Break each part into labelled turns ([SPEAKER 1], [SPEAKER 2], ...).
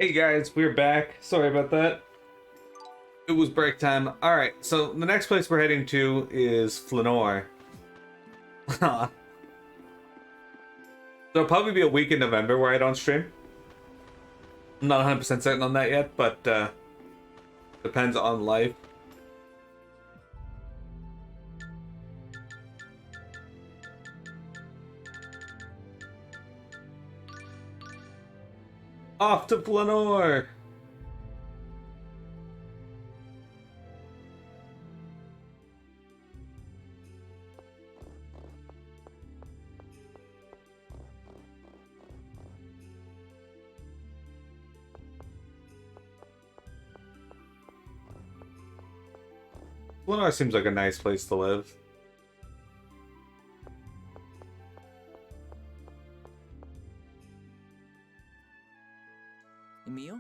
[SPEAKER 1] Hey guys, we're back. Sorry about that. It was break time. Alright, so the next place we're heading to is Flanor. So it'll probably be a week in November where I don't stream. I'm not 100% certain on that yet, but depends on life. Off to Flanor! Flanor seems like a nice place to live.
[SPEAKER 2] Emil?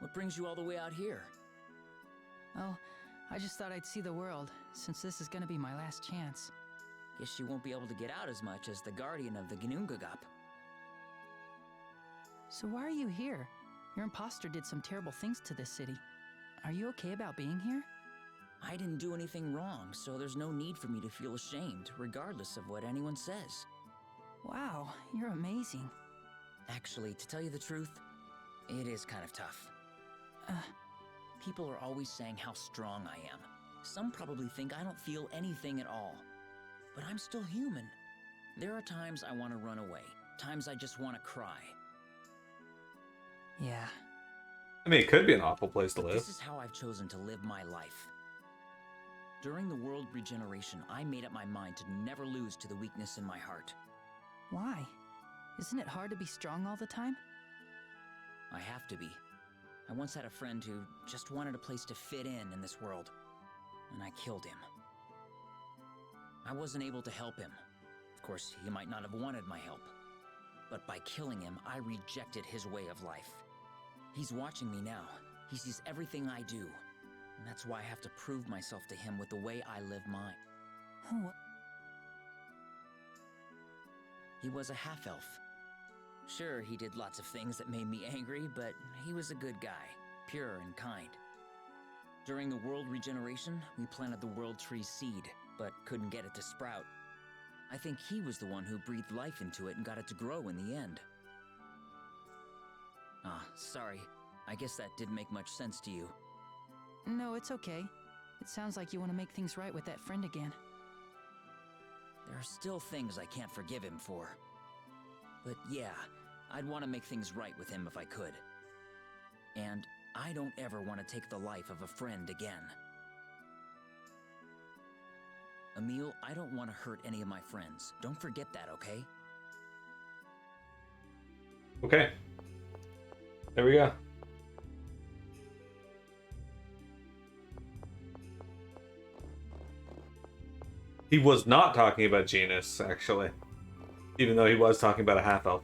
[SPEAKER 2] What brings you all the way out here?
[SPEAKER 3] Oh, I just thought I'd see the world, since this is gonna be my last chance.
[SPEAKER 2] Guess you won't be able to get out as much as the guardian of the Ginnungagap.
[SPEAKER 3] So why are you here? Your imposter did some terrible things to this city. Are you okay about being here?
[SPEAKER 2] I didn't do anything wrong, so there's no need for me to feel ashamed, regardless of what anyone says.
[SPEAKER 3] Wow, you're amazing.
[SPEAKER 2] Actually, to tell you the truth, it is kind of tough. People are always saying how strong I am. Some probably think I don't feel anything at all. But I'm still human. There are times I want to run away, times I just want to cry.
[SPEAKER 3] Yeah.
[SPEAKER 1] I mean, it could be an awful place to live.
[SPEAKER 2] This is how I've chosen to live my life. During the world regeneration, I made up my mind to never lose to the weakness in my heart.
[SPEAKER 3] Why? Isn't it hard to be strong all the time?
[SPEAKER 2] I have to be. I once had a friend who just wanted a place to fit in this world, and I killed him. I wasn't able to help him. Of course, he might not have wanted my help. But by killing him, I rejected his way of life. He's watching me now. He sees everything I do. And that's why I have to prove myself to him with the way I live mine.
[SPEAKER 3] Oh,
[SPEAKER 2] He was a half-elf. Sure, he did lots of things that made me angry, but he was a good guy, pure and kind. During the world regeneration, we planted the world tree seed, but couldn't get it to sprout. I think he was the one who breathed life into it and got it to grow in the end. Sorry. I guess that didn't make much sense to you.
[SPEAKER 3] no, it's okay. It sounds like you want to make things right with that friend again.
[SPEAKER 2] There are still things I can't forgive him for. But yeah, I'd want to make things right with him if I could. And I don't ever want to take the life of a friend again. Emil, I don't want to hurt any of my friends. Don't forget that, okay?
[SPEAKER 1] Okay. There we go. He was not talking about genus, actually. Even though he was talking about a half-elf.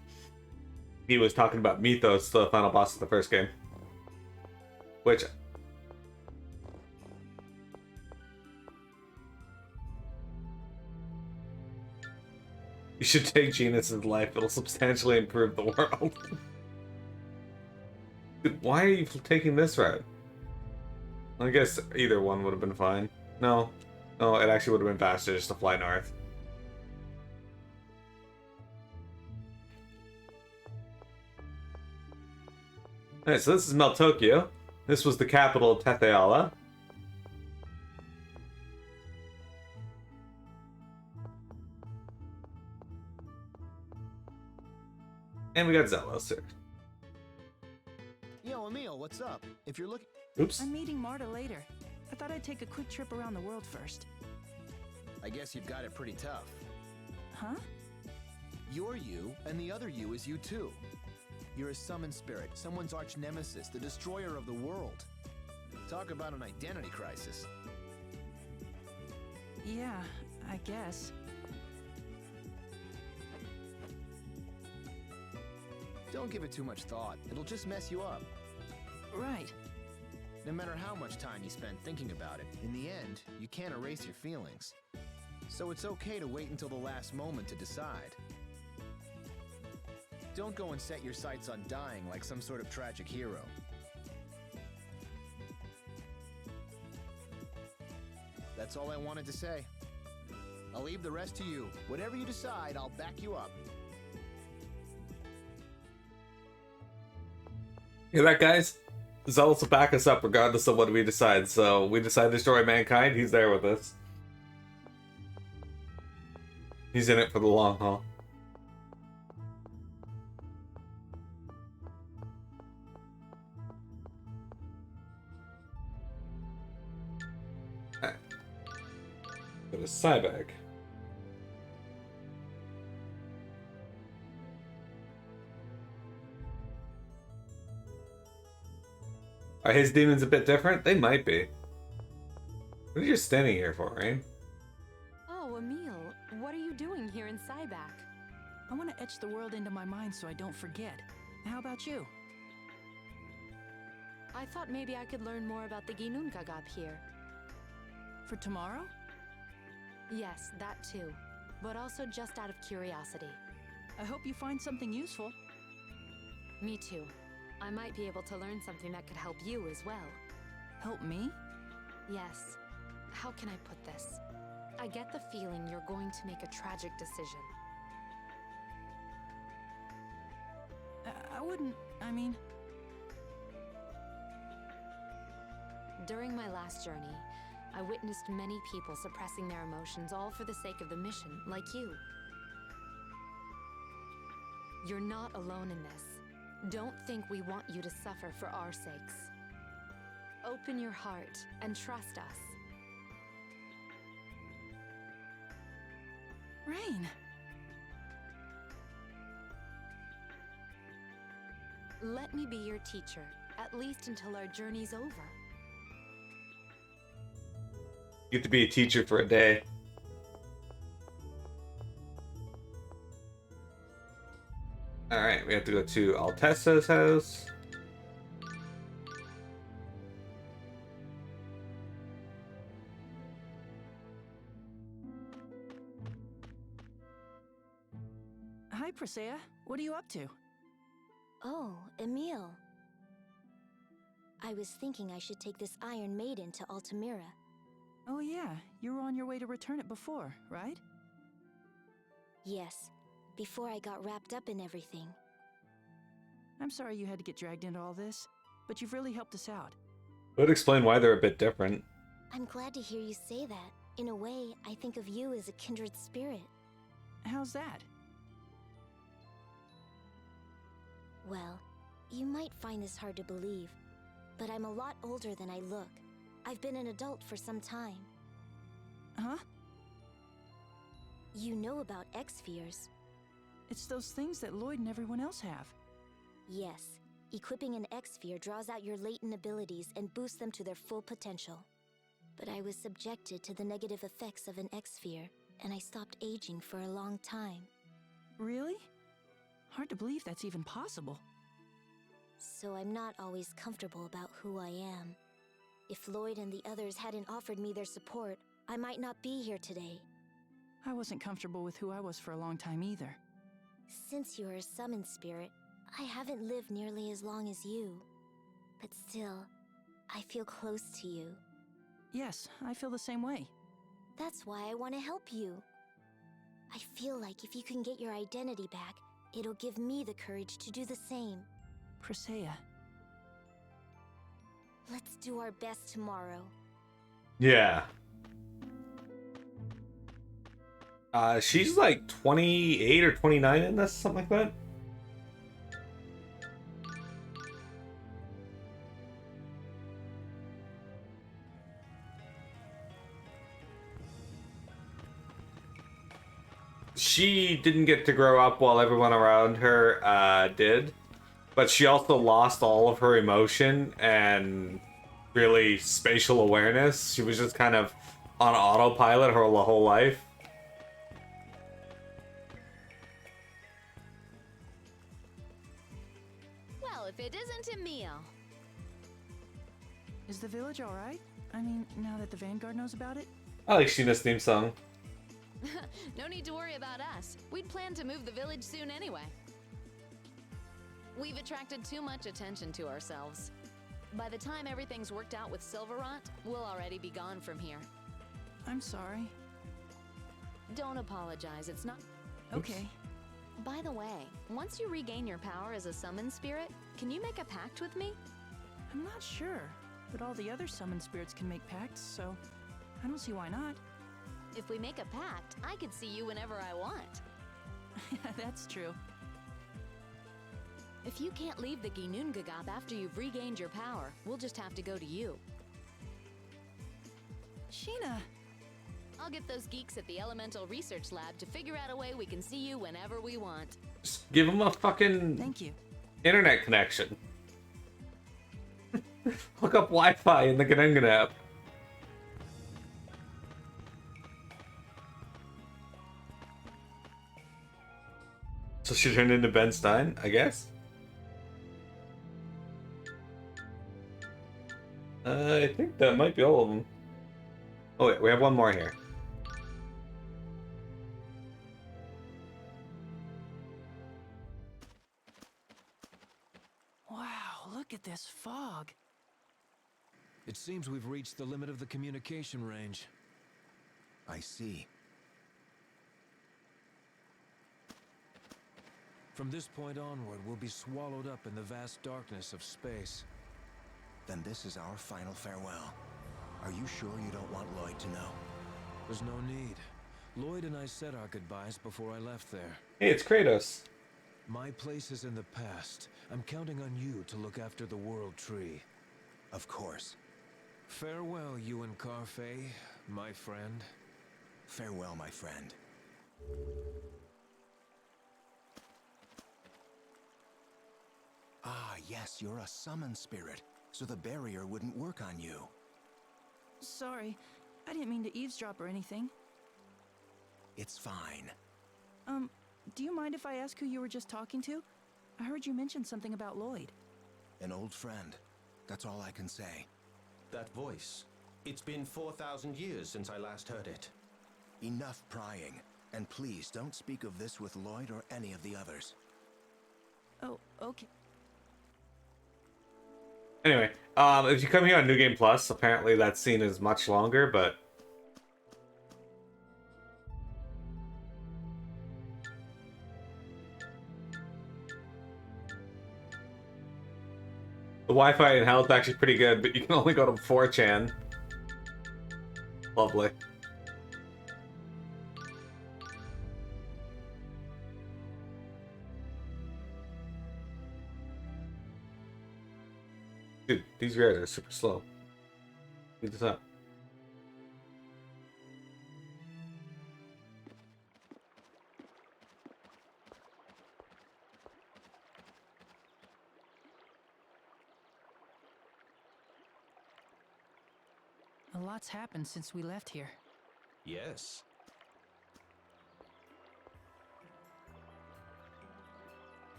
[SPEAKER 1] He was talking about Mythos, the final boss of the first game. Which... You should take Genus's life, it'll substantially improve the world. Dude, why are you taking this route? I guess either one would have been fine. No. No, it actually would have been faster just to fly north. Alright, so this is Meltokyo. This was the capital of Tetheala. And we got Zelos here.
[SPEAKER 4] Yo, Emil, what's up? If you're looking...
[SPEAKER 1] Oops.
[SPEAKER 3] I'm meeting Marta later. I thought I'd take a quick trip around the world first.
[SPEAKER 4] I guess you've got it pretty tough.
[SPEAKER 3] Huh?
[SPEAKER 4] You're you, and the other you is you too. You're a summoned spirit, someone's arch nemesis, the destroyer of the world. Talk about an identity crisis.
[SPEAKER 3] Yeah, I guess.
[SPEAKER 4] Don't give it too much thought. It'll just mess you up.
[SPEAKER 3] Right.
[SPEAKER 4] No matter how much time you spend thinking about it, in the end, you can't erase your feelings. So it's okay to wait until the last moment to decide. Don't go and set your sights on dying like some sort of tragic hero. That's all I wanted to say. I'll leave the rest to you. Whatever you decide, I'll back you up.
[SPEAKER 1] Hear that, guys? Zealous will back us up regardless of what we decide. So we decide to destroy mankind, he's there with us. He's in it for the long haul. Alright. Got a side bag. Are his demons a bit different? They might be. What are you standing here for, Rain?
[SPEAKER 5] Oh, Emil, what are you doing here in Cyback?
[SPEAKER 3] I want to etch the world into my mind so I don't forget. How about you?
[SPEAKER 5] I thought maybe I could learn more about the Ginnungagap here.
[SPEAKER 3] For tomorrow?
[SPEAKER 5] Yes, that too. But also just out of curiosity.
[SPEAKER 3] I hope you find something useful.
[SPEAKER 5] Me too. I might be able to learn something that could help you as well.
[SPEAKER 3] Help me?
[SPEAKER 5] Yes. How can I put this? I get the feeling you're going to make a tragic decision.
[SPEAKER 3] I wouldn't, I mean...
[SPEAKER 5] During my last journey, I witnessed many people suppressing their emotions all for the sake of the mission, like you. You're not alone in this. Don't think we want you to suffer for our sakes. Open your heart and trust us.
[SPEAKER 3] Rain!
[SPEAKER 5] Let me be your teacher, at least until our journey's over.
[SPEAKER 1] You get to be a teacher for a day. Alright, we have to go to Altessa's house.
[SPEAKER 3] Hi, Presea. What are you up to?
[SPEAKER 6] Oh, Emil. I was thinking I should take this Iron Maiden to Altamira.
[SPEAKER 3] Oh yeah, you were on your way to return it before, right?
[SPEAKER 6] Yes, before I got wrapped up in everything.
[SPEAKER 3] I'm sorry you had to get dragged into all this, but you've really helped us out.
[SPEAKER 1] It would explain why they're a bit different.
[SPEAKER 6] I'm glad to hear you say that. In a way, I think of you as a kindred spirit.
[SPEAKER 3] How's that?
[SPEAKER 6] Well, you might find this hard to believe, but I'm a lot older than I look. I've been an adult for some time.
[SPEAKER 3] Huh?
[SPEAKER 6] You know about X-Spheres.
[SPEAKER 3] It's those things that Lloyd and everyone else have.
[SPEAKER 6] Yes, equipping an X-Sphere draws out your latent abilities and boosts them to their full potential. But I was subjected to the negative effects of an X-Sphere, and I stopped aging for a long time.
[SPEAKER 3] Really? Hard to believe that's even possible.
[SPEAKER 6] So I'm not always comfortable about who I am. If Lloyd and the others hadn't offered me their support, I might not be here today.
[SPEAKER 3] I wasn't comfortable with who I was for a long time either.
[SPEAKER 6] Since you're a summoned spirit, I haven't lived nearly as long as you. But still, I feel close to you.
[SPEAKER 3] Yes, I feel the same way.
[SPEAKER 6] That's why I want to help you. I feel like if you can get your identity back, it'll give me the courage to do the same.
[SPEAKER 3] Presea.
[SPEAKER 6] Let's do our best tomorrow.
[SPEAKER 1] Yeah. She's like 28 or 29 in this, something like that. She didn't get to grow up while everyone around her did, but she also lost all of her emotion and really spatial awareness. She was just kind of on autopilot her whole life.
[SPEAKER 5] Well, if it isn't Emil.
[SPEAKER 3] Is the village alright? I mean, now that the Vanguard knows about it?
[SPEAKER 1] I like Sheena's theme song.
[SPEAKER 5] No need to worry about us. We'd planned to move the village soon anyway. We've attracted too much attention to ourselves. By the time everything's worked out with Silverrot, we'll already be gone from here.
[SPEAKER 3] I'm sorry.
[SPEAKER 5] Don't apologize, it's not...
[SPEAKER 3] Okay.
[SPEAKER 5] By the way, once you regain your power as a summon spirit, can you make a pact with me?
[SPEAKER 3] I'm not sure, but all the other summoned spirits can make pacts, so I don't see why not.
[SPEAKER 5] If we make a pact, I could see you whenever I want.
[SPEAKER 3] That's true.
[SPEAKER 5] If you can't leave the Ginnungagap after you've regained your power, we'll just have to go to you.
[SPEAKER 3] Sheena!
[SPEAKER 5] I'll get those geeks at the Elemental Research Lab to figure out a way we can see you whenever we want.
[SPEAKER 1] Just give him a fucking
[SPEAKER 3] Thank you.
[SPEAKER 1] internet connection. Hook up Wi-Fi in the Ginnungagap. So she turned into Ben Stein, I guess? I think that might be all of them. Oh wait, we have one more here.
[SPEAKER 3] Wow, look at this fog.
[SPEAKER 7] It seems we've reached the limit of the communication range.
[SPEAKER 4] I see.
[SPEAKER 7] From this point onward, we'll be swallowed up in the vast darkness of space.
[SPEAKER 4] Then this is our final farewell. Are you sure you don't want Lloyd to know?
[SPEAKER 7] There's no need. Lloyd and I said our goodbyes before I left there.
[SPEAKER 1] Hey, it's Kratos.
[SPEAKER 7] My place is in the past. I'm counting on you to look after the World Tree.
[SPEAKER 4] Of course.
[SPEAKER 7] Farewell, Ewan Carfey, my friend.
[SPEAKER 4] Farewell, my friend. Ah, yes, you're a summon spirit, so the barrier wouldn't work on you.
[SPEAKER 3] Sorry, I didn't mean to eavesdrop or anything.
[SPEAKER 4] It's fine.
[SPEAKER 3] Do you mind if I ask who you were just talking to? I heard you mention something about Lloyd.
[SPEAKER 4] An old friend. That's all I can say.
[SPEAKER 8] That voice. It's been 4,000 years since I last heard it.
[SPEAKER 4] Enough prying. And please don't speak of this with Lloyd or any of the others.
[SPEAKER 3] Oh, okay.
[SPEAKER 1] Anyway, if you come here on New Game Plus, apparently that scene is much longer, but... The Wi-Fi in hell is actually pretty good, but you can only go to 4chan. Lovely. Dude, these guys are super slow. Speed this up.
[SPEAKER 3] A lot's happened since we left here.
[SPEAKER 8] Yes.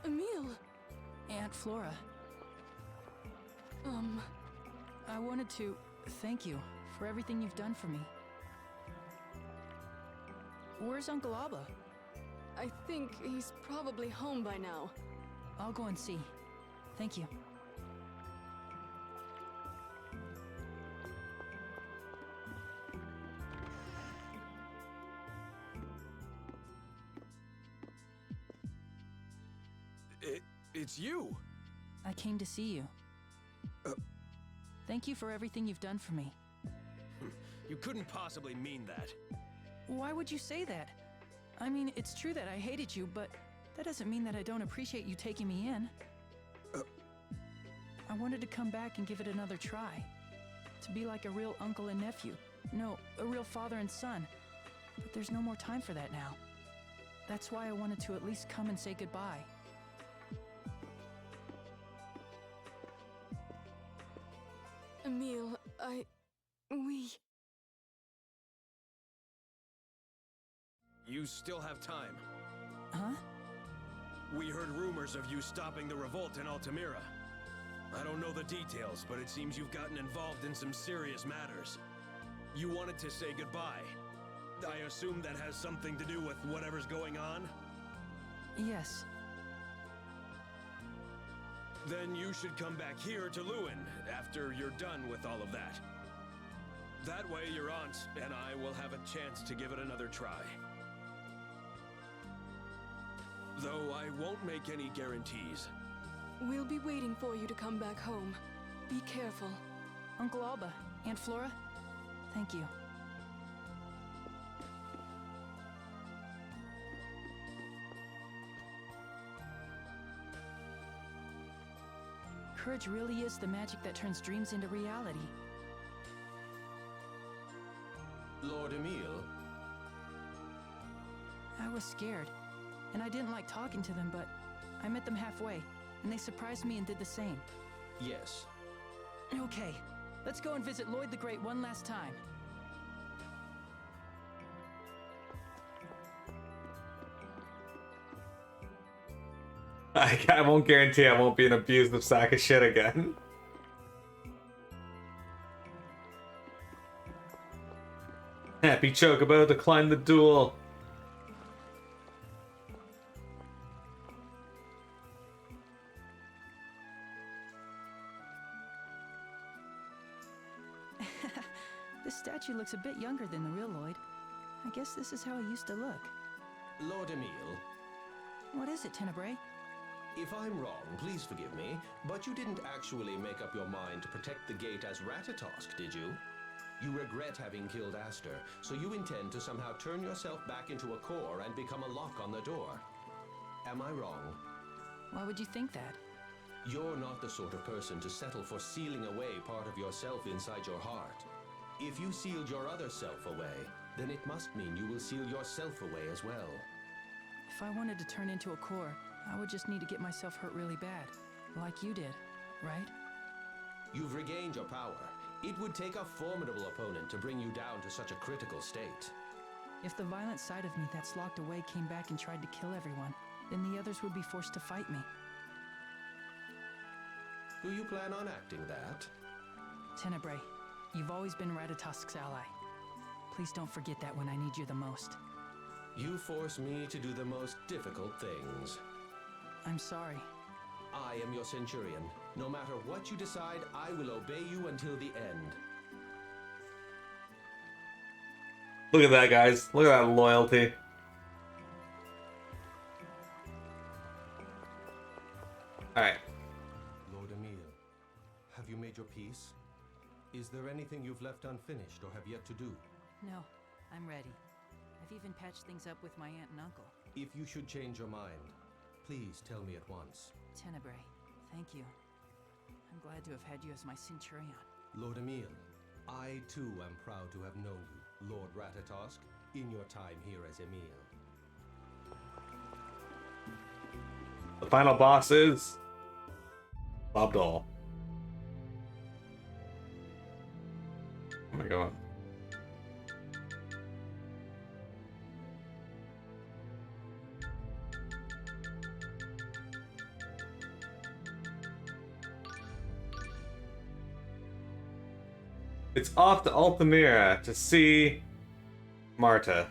[SPEAKER 3] Emil! Aunt Flora. I wanted to thank you for everything you've done for me. Where's Uncle Abba?
[SPEAKER 9] I think he's probably home by now.
[SPEAKER 3] I'll go and see. Thank you.
[SPEAKER 7] It's you!
[SPEAKER 3] I came to see you. Thank you for everything you've done for me.
[SPEAKER 7] You couldn't possibly mean that.
[SPEAKER 3] Why would you say that? I mean, it's true that I hated you, but that doesn't mean that I don't appreciate you taking me in. I wanted to come back and give it another try. To be like a real uncle and nephew. No, a real father and son. But there's no more time for that now. That's why I wanted to at least come and say goodbye.
[SPEAKER 9] Emil, we...
[SPEAKER 7] You still have time.
[SPEAKER 3] Huh?
[SPEAKER 7] We heard rumors of you stopping the revolt in Altamira. I don't know the details, but it seems you've gotten involved in some serious matters. You wanted to say goodbye. I assume that has something to do with whatever's going on?
[SPEAKER 3] Yes.
[SPEAKER 7] Then you should come back here to Lewin after you're done with all of that. That way your aunt and I will have a chance to give it another try. Though I won't make any guarantees.
[SPEAKER 9] We'll be waiting for you to come back home. Be careful.
[SPEAKER 3] Uncle Alba, Aunt Flora, thank you. Courage really is the magic that turns dreams into reality.
[SPEAKER 8] Lord Emil?
[SPEAKER 3] I was scared, and I didn't like talking to them, but I met them halfway, and they surprised me and did the same.
[SPEAKER 8] Yes.
[SPEAKER 3] Okay, let's go and visit Lloyd the Great one last time.
[SPEAKER 1] I won't guarantee I won't be an abusive sack of shit again. Happy Chocobo declined the duel.
[SPEAKER 3] This statue looks a bit younger than the real Lloyd. I guess this is how he used to look.
[SPEAKER 8] Lord Emil?
[SPEAKER 3] What is it, Tenebrae?
[SPEAKER 8] If I'm wrong, please forgive me, but you didn't actually make up your mind to protect the gate as Ratatosk, did you? You regret having killed Aster, so you intend to somehow turn yourself back into a core and become a lock on the door. Am I wrong?
[SPEAKER 3] Why would you think that?
[SPEAKER 8] You're not the sort of person to settle for sealing away part of yourself inside your heart. If you sealed your other self away, then it must mean you will seal yourself away as well.
[SPEAKER 3] If I wanted to turn into a core, I would just need to get myself hurt really bad, like you did, right?
[SPEAKER 8] You've regained your power. It would take a formidable opponent to bring you down to such a critical state.
[SPEAKER 3] If the violent side of me that's locked away came back and tried to kill everyone, then the others would be forced to fight me.
[SPEAKER 8] Do you plan on acting that?
[SPEAKER 3] Tenebrae, you've always been Ratatosk's ally. Please don't forget that when I need you the most.
[SPEAKER 8] You force me to do the most difficult things.
[SPEAKER 3] I'm sorry.
[SPEAKER 8] I am your Centurion. No matter what you decide, I will obey you until the end.
[SPEAKER 1] Look at that, guys. Look at that loyalty. Alright.
[SPEAKER 8] Lord Emil, have you made your peace? Is there anything you've left unfinished or have yet to do?
[SPEAKER 3] No, I'm ready. I've even patched things up with my aunt and uncle.
[SPEAKER 8] If you should change your mind, please tell me at once.
[SPEAKER 3] Tenebrae, thank you. I'm glad to have had you as my Centurion.
[SPEAKER 8] Lord Emil, I too am proud to have known you, Lord Ratatosk, in your time here as Emil.
[SPEAKER 1] The final boss is Bob Dole. Oh my god. It's off to Altamira to see Marta.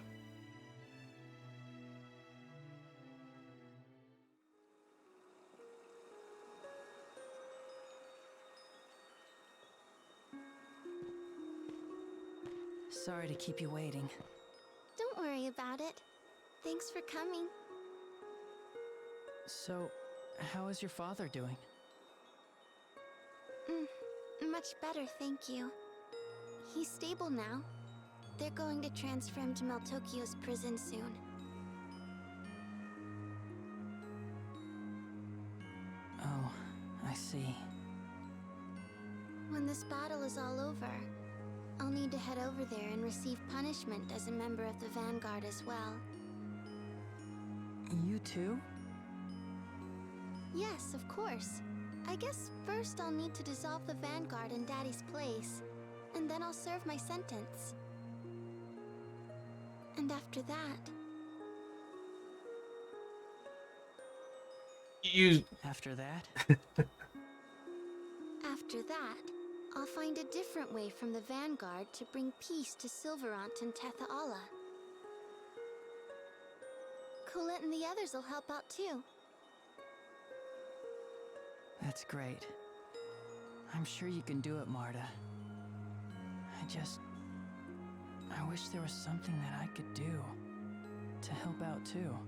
[SPEAKER 3] Sorry to keep you waiting.
[SPEAKER 6] Don't worry about it. Thanks for coming.
[SPEAKER 3] So, how is your father doing?
[SPEAKER 6] Much better, thank you. He's stable now. They're going to transfer him to Meltokio's prison soon.
[SPEAKER 3] Oh, I see.
[SPEAKER 6] When this battle is all over, I'll need to head over there and receive punishment as a member of the Vanguard as well.
[SPEAKER 3] You too?
[SPEAKER 6] Yes, of course. I guess first I'll need to dissolve the Vanguard in Daddy's place, and then I'll serve my sentence. And after that...
[SPEAKER 3] After that?
[SPEAKER 6] After that, I'll find a different way from the Vanguard to bring peace to Silverant and Tethaala. Colette and the others will help out too.
[SPEAKER 3] That's great. I'm sure you can do it, Marta. I wish there was something that I could do to help out too.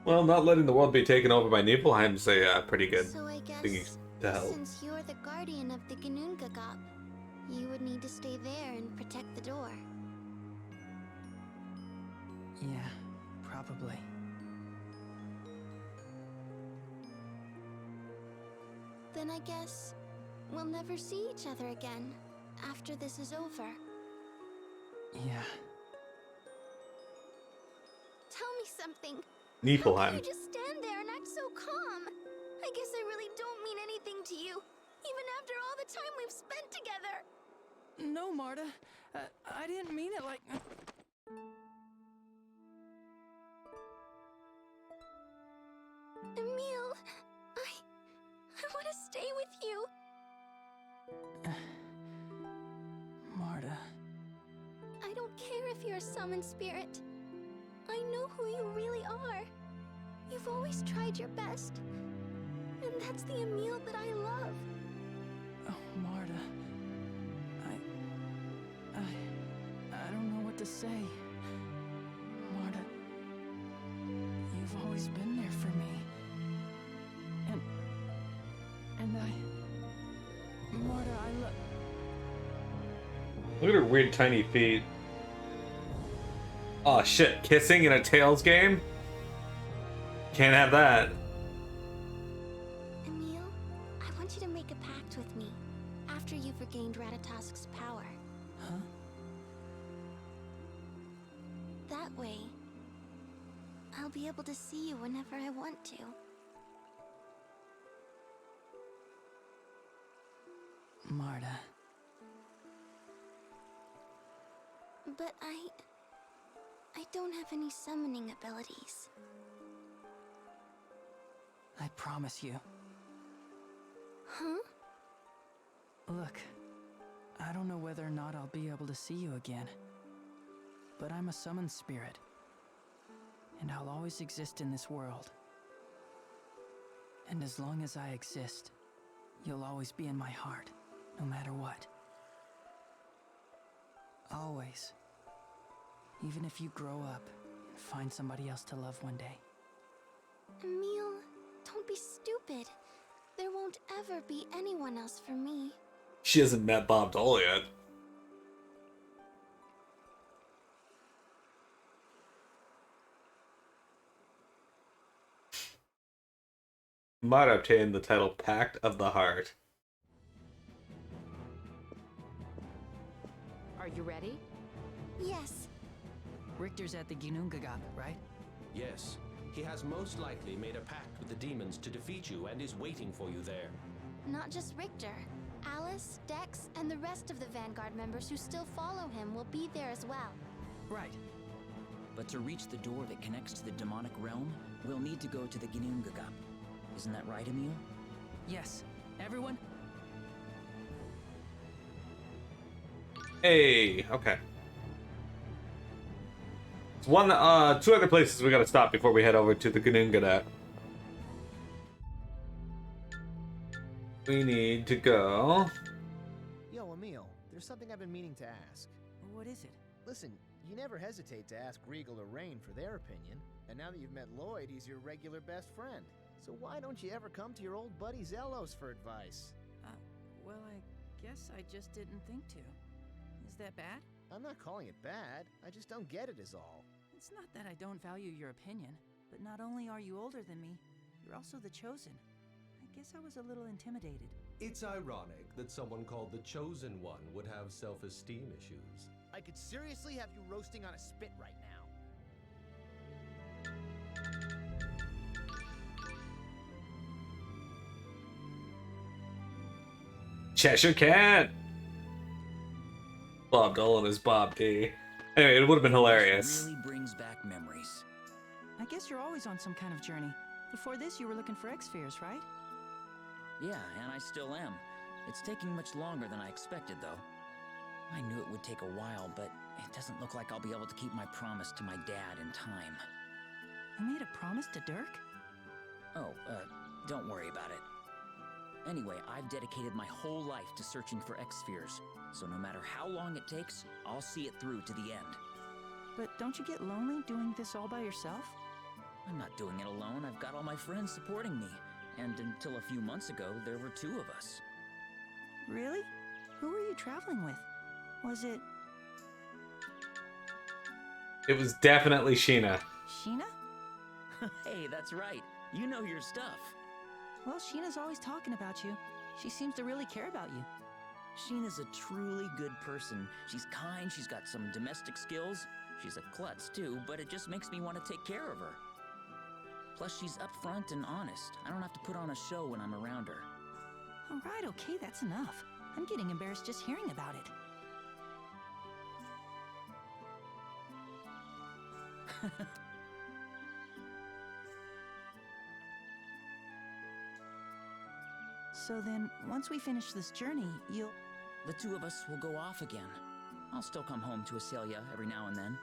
[SPEAKER 1] Well, not letting the world be taken over by Niflheim's a pretty good
[SPEAKER 6] So I guess,
[SPEAKER 1] thing to help.
[SPEAKER 6] since you're the guardian of the Ginnungagap, you would need to stay there and protect the door.
[SPEAKER 3] Yeah, probably.
[SPEAKER 6] Then I guess we'll never see each other again after this is over.
[SPEAKER 3] Yeah.
[SPEAKER 6] Tell me something. How can
[SPEAKER 1] Niflheim.
[SPEAKER 6] you just stand there and act so calm? I guess I really don't mean anything to you, even after all the time we've spent together.
[SPEAKER 3] No, Marta. I didn't mean it like...
[SPEAKER 6] Emil, I want to stay with you.
[SPEAKER 3] Marta.
[SPEAKER 6] I don't care if you're a summoned spirit. I know who you really are. You've always tried your best. And that's the Emil that I love.
[SPEAKER 3] Oh, Marta. I don't know what to say. Marta, you've always been there for me. And Marta, I love...
[SPEAKER 1] Look at her weird tiny feet. Oh shit, kissing in a Tails game? Can't have that.
[SPEAKER 6] Emil, I want you to make a pact with me after you've regained Ratatosk's power.
[SPEAKER 3] Huh?
[SPEAKER 6] That way, I'll be able to see you whenever I want to.
[SPEAKER 3] Marta.
[SPEAKER 6] But I don't have any summoning abilities.
[SPEAKER 3] I promise you.
[SPEAKER 6] Huh?
[SPEAKER 3] Look, I don't know whether or not I'll be able to see you again. But I'm a summoned spirit. And I'll always exist in this world. And as long as I exist, you'll always be in my heart, no matter what. Always. Even if you grow up and find somebody else to love one day.
[SPEAKER 6] Emil, don't be stupid. There won't ever be anyone else for me.
[SPEAKER 1] She hasn't met Bob Dole yet. Might obtain the title Pact of the Heart.
[SPEAKER 10] Are you ready?
[SPEAKER 6] Yes.
[SPEAKER 3] Richter's at the Ginnungagap, right?
[SPEAKER 8] Yes. He has most likely made a pact with the demons to defeat you and is waiting for you there.
[SPEAKER 6] Not just Richter. Alice, Dex, and the rest of the Vanguard members who still follow him will be there as well.
[SPEAKER 3] Right.
[SPEAKER 2] But to reach the door that connects to the demonic realm, we'll need to go to the Ginnungagap. Isn't that right, Emil?
[SPEAKER 3] Yes. Everyone?
[SPEAKER 1] Hey, okay. It's two other places we gotta stop before we head over to the Ginnungagap. We need to go.
[SPEAKER 4] Yo, Emil, there's something I've been meaning to ask.
[SPEAKER 3] What is it?
[SPEAKER 4] Listen, you never hesitate to ask Regal or Rain for their opinion, and now that you've met Lloyd, he's your regular best friend. So why don't you ever come to your old buddy Zelos for advice?
[SPEAKER 3] Well, I guess I just didn't think to. Is that bad?
[SPEAKER 4] I'm not calling it bad, I just don't get it is all.
[SPEAKER 3] It's not that I don't value your opinion, but not only are you older than me, you're also the Chosen. I guess I was a little intimidated.
[SPEAKER 8] It's ironic that someone called the Chosen One would have self-esteem issues.
[SPEAKER 4] I could seriously have you roasting on a spit right now.
[SPEAKER 1] Cheshire Cat! Bob Dolan is Bob D. Anyway, it would have been hilarious.
[SPEAKER 2] This really brings back memories.
[SPEAKER 3] I guess you're always on some kind of journey. Before this, you were looking for X-Spheres, right?
[SPEAKER 2] Yeah, and I still am. It's taking much longer than I expected, though. I knew it would take a while, but it doesn't look like I'll be able to keep my promise to my dad in time.
[SPEAKER 3] You made a promise to Dirk?
[SPEAKER 2] Oh, Don't worry about it. Anyway, I've dedicated my whole life to searching for X-spheres, so no matter how long it takes, I'll see it through to the end.
[SPEAKER 3] But don't you get lonely doing this all by yourself?
[SPEAKER 2] I'm not doing it alone. I've got all my friends supporting me. And until a few months ago, there were 2 of us.
[SPEAKER 3] Really? Who were you traveling with? Was it
[SPEAKER 1] It was definitely Sheena.
[SPEAKER 3] Sheena?
[SPEAKER 2] Hey, that's right. You know your stuff.
[SPEAKER 3] Well, Sheena's always talking about you. She seems to really care about you.
[SPEAKER 2] Sheena's a truly good person. She's kind, she's got some domestic skills. She's a klutz too, but it just makes me want to take care of her. Plus, she's upfront and honest. I don't have to put on a show when I'm around her.
[SPEAKER 3] All right, okay, that's enough. I'm getting embarrassed just hearing about it. So then, once we finish this journey, you'll...
[SPEAKER 2] The 2 of us will go off again. I'll still come home to Acelia every now and then.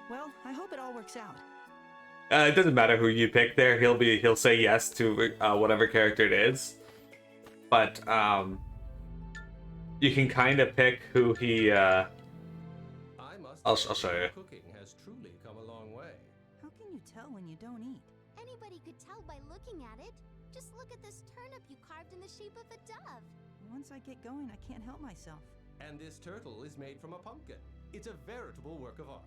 [SPEAKER 3] Well, I hope it all works out.
[SPEAKER 1] It doesn't matter who you pick there. He'll say yes to whatever character it is. But you can kind of pick who he.
[SPEAKER 8] I must
[SPEAKER 1] I'll
[SPEAKER 8] say
[SPEAKER 1] show you.
[SPEAKER 8] Cooking has truly come a long way.
[SPEAKER 3] How can you tell when you don't eat?
[SPEAKER 6] Anybody could tell by looking at it. Just look at this turnip you carved in the shape of a dove.
[SPEAKER 3] Once I get going, I can't help myself.
[SPEAKER 8] And this turtle is made from a pumpkin. It's a veritable work of art.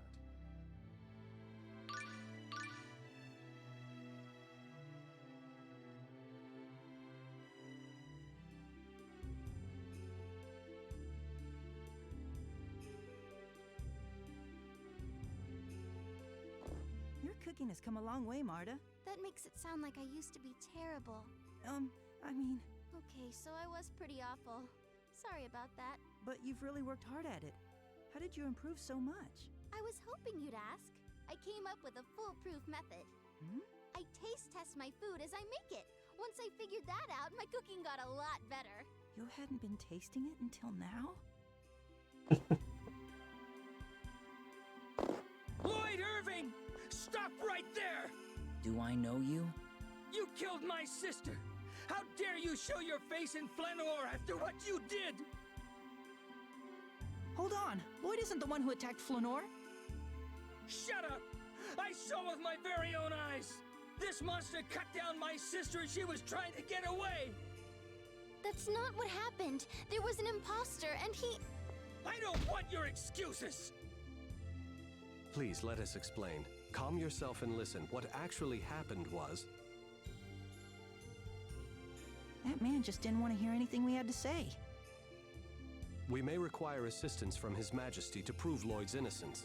[SPEAKER 3] Your cooking has come a long way, Marta.
[SPEAKER 6] That makes it sound like I used to be terrible.
[SPEAKER 3] I mean,
[SPEAKER 6] Okay, so I was pretty awful. Sorry about that.
[SPEAKER 3] but you've really worked hard at it. How did you improve so much?
[SPEAKER 6] I was hoping you'd ask. I came up with a foolproof method.
[SPEAKER 3] Hmm?
[SPEAKER 6] I taste test my food as I make it. Once I figured that out, my cooking got a lot better.
[SPEAKER 3] You hadn't been tasting it until now?
[SPEAKER 10] Lloyd Irving! Stop right there!
[SPEAKER 2] Do I know you?
[SPEAKER 10] You killed my sister! How dare you show your face in Flanor after what you did?
[SPEAKER 3] Hold on! Lloyd isn't the one who attacked Flanor.
[SPEAKER 10] Shut up! I saw with my very own eyes! This monster cut down my sister as she was trying to get away!
[SPEAKER 6] That's not what happened. There was an imposter, and he...
[SPEAKER 10] I don't want your excuses!
[SPEAKER 8] Please let us explain. Calm yourself and listen. What actually happened was...
[SPEAKER 3] That man just didn't want to hear anything we had to say.
[SPEAKER 8] We may require assistance from His Majesty to prove Lloyd's innocence.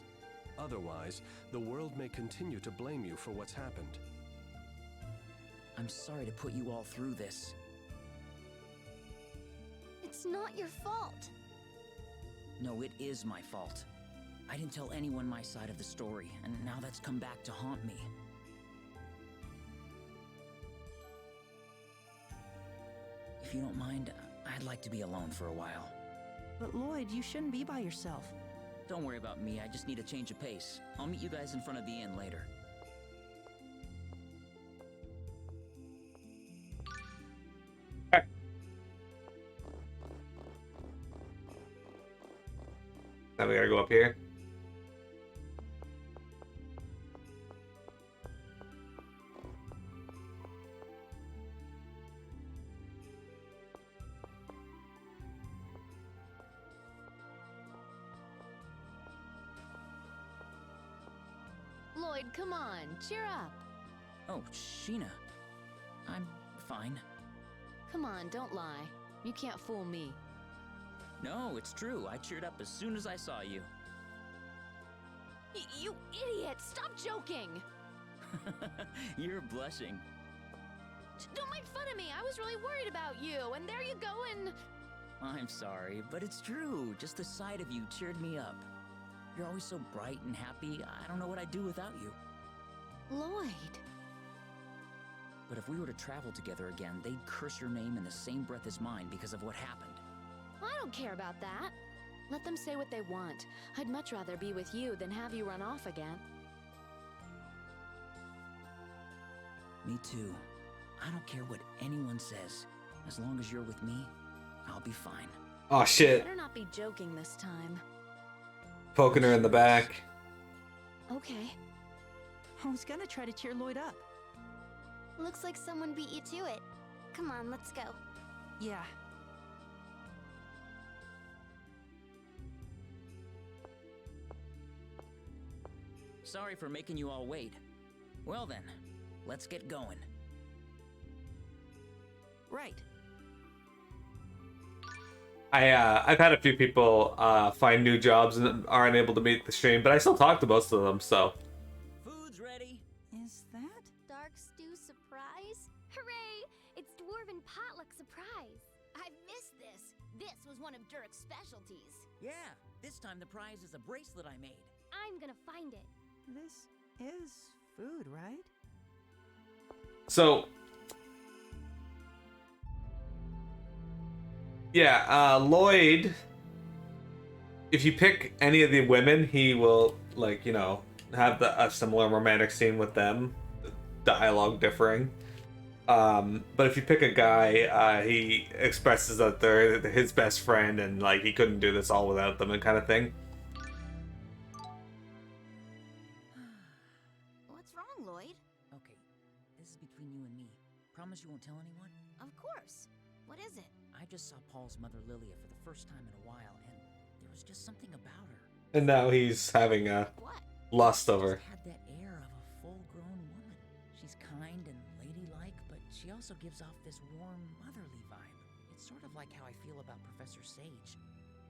[SPEAKER 8] Otherwise, the world may continue to blame you for what's happened.
[SPEAKER 2] I'm sorry to put you all through this.
[SPEAKER 6] It's not your fault.
[SPEAKER 2] No, it is my fault. I didn't tell anyone my side of the story, and now that's come back to haunt me. If you don't mind, I'd like to be alone for a while.
[SPEAKER 3] But Lloyd, you shouldn't be by yourself.
[SPEAKER 2] Don't worry about me, I just need a change of pace. I'll meet you guys in front of the inn later.
[SPEAKER 1] Now we gotta go up here.
[SPEAKER 5] Lloyd, come on, cheer up.
[SPEAKER 2] Oh, Sheena. I'm fine.
[SPEAKER 5] Come on, don't lie. You can't fool me.
[SPEAKER 2] No, it's true. I cheered up as soon as I saw you.
[SPEAKER 5] You idiot! Stop joking!
[SPEAKER 2] You're blushing.
[SPEAKER 5] Don't make fun of me. I was really worried about you, and there you go and...
[SPEAKER 2] I'm sorry, but it's true. Just the sight of you cheered me up. You're always so bright and happy. I don't know what I'd do without you.
[SPEAKER 5] Lloyd.
[SPEAKER 2] But if we were to travel together again, they'd curse your name in the same breath as mine because of what happened.
[SPEAKER 5] I don't care about that. Let them say what they want. I'd much rather be with you than have you run off again.
[SPEAKER 2] Me too. I don't care what anyone says. As long as you're with me, I'll be fine.
[SPEAKER 1] Oh shit.
[SPEAKER 5] Better not be joking this time.
[SPEAKER 1] Poking her in the back.
[SPEAKER 5] Okay.
[SPEAKER 3] I was gonna try to cheer Lloyd up.
[SPEAKER 6] Looks like someone beat you to it. Come on, let's go.
[SPEAKER 3] Yeah.
[SPEAKER 2] Sorry for making you all wait. Well then, let's get going.
[SPEAKER 3] Right.
[SPEAKER 1] I've had a few people find new jobs and aren't able to meet the stream, but I still talk to most of them, so.
[SPEAKER 2] Food's ready.
[SPEAKER 3] Is that?
[SPEAKER 6] Dark stew surprise? Hooray! It's dwarven potluck surprise. I've missed this. This was one of Dirk's specialties.
[SPEAKER 2] Yeah, this time the prize is a bracelet I made.
[SPEAKER 6] I'm gonna find it.
[SPEAKER 3] This is food, right?
[SPEAKER 1] So. Yeah, Lloyd, if you pick any of the women, he will, like, you know, have a similar romantic scene with them, dialogue differing. But if you pick a guy, he expresses that they're his best friend and, like, he couldn't do this all without them and kind of thing.
[SPEAKER 6] What's wrong, Lloyd?
[SPEAKER 2] Okay, this is between you and me. Promise you won't tell anyone?
[SPEAKER 6] Of course. What is it?
[SPEAKER 2] I just saw Paul's mother Lilia for the first time in a while, and there was just something about her.
[SPEAKER 1] And now he's having a
[SPEAKER 6] What?
[SPEAKER 1] lust
[SPEAKER 2] She
[SPEAKER 1] over.
[SPEAKER 2] just had that air of a full-grown woman. She's kind and ladylike, but she also gives off this warm, motherly vibe. It's sort of like how I feel about Professor Sage.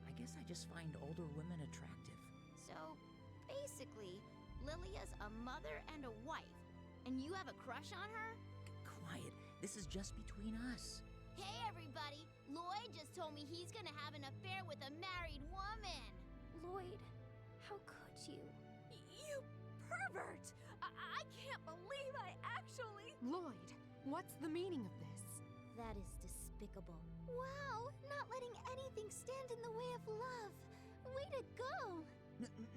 [SPEAKER 2] I guess I just find older women attractive.
[SPEAKER 6] So, basically, Lilia's a mother and a wife, and you have a crush on her?
[SPEAKER 2] Quiet. This is just between us.
[SPEAKER 6] Hey, everybody! Lloyd just told me he's gonna have an affair with a married woman! Lloyd, how could you?
[SPEAKER 9] You pervert! I can't believe I actually...
[SPEAKER 5] Lloyd, what's the meaning of this?
[SPEAKER 6] That is despicable. Wow, not letting anything stand in the way of love. Way to go!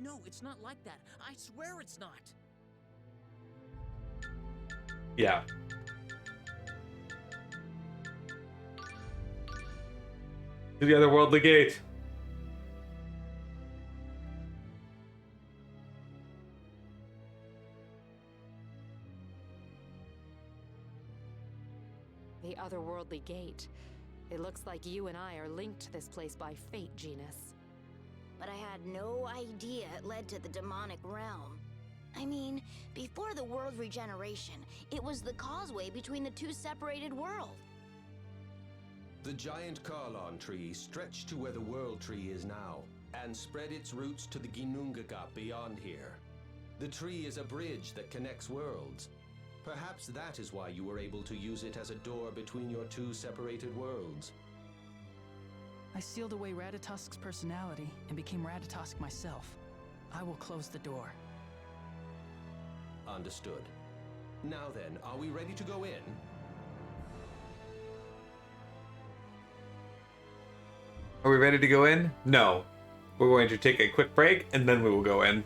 [SPEAKER 2] No, it's not like that. I swear it's not.
[SPEAKER 1] Yeah. To the otherworldly gate.
[SPEAKER 5] The otherworldly gate. It looks like you and I are linked to this place by fate, Genus.
[SPEAKER 6] But I had no idea it led to the demonic realm. I mean, before the world regeneration, it was the causeway between the two separated worlds.
[SPEAKER 8] The giant Carlon tree stretched to where the World Tree is now, and spread its roots to the Ginnungagap beyond here. The tree is a bridge that connects worlds. Perhaps that is why you were able to use it as a door between your two separated worlds.
[SPEAKER 3] I sealed away Ratatosk's personality and became Ratatosk myself. I will close the door.
[SPEAKER 8] Understood. Now then, are we ready to go in?
[SPEAKER 1] Are we ready to go in? No. We're going to take a quick break and then we will go in.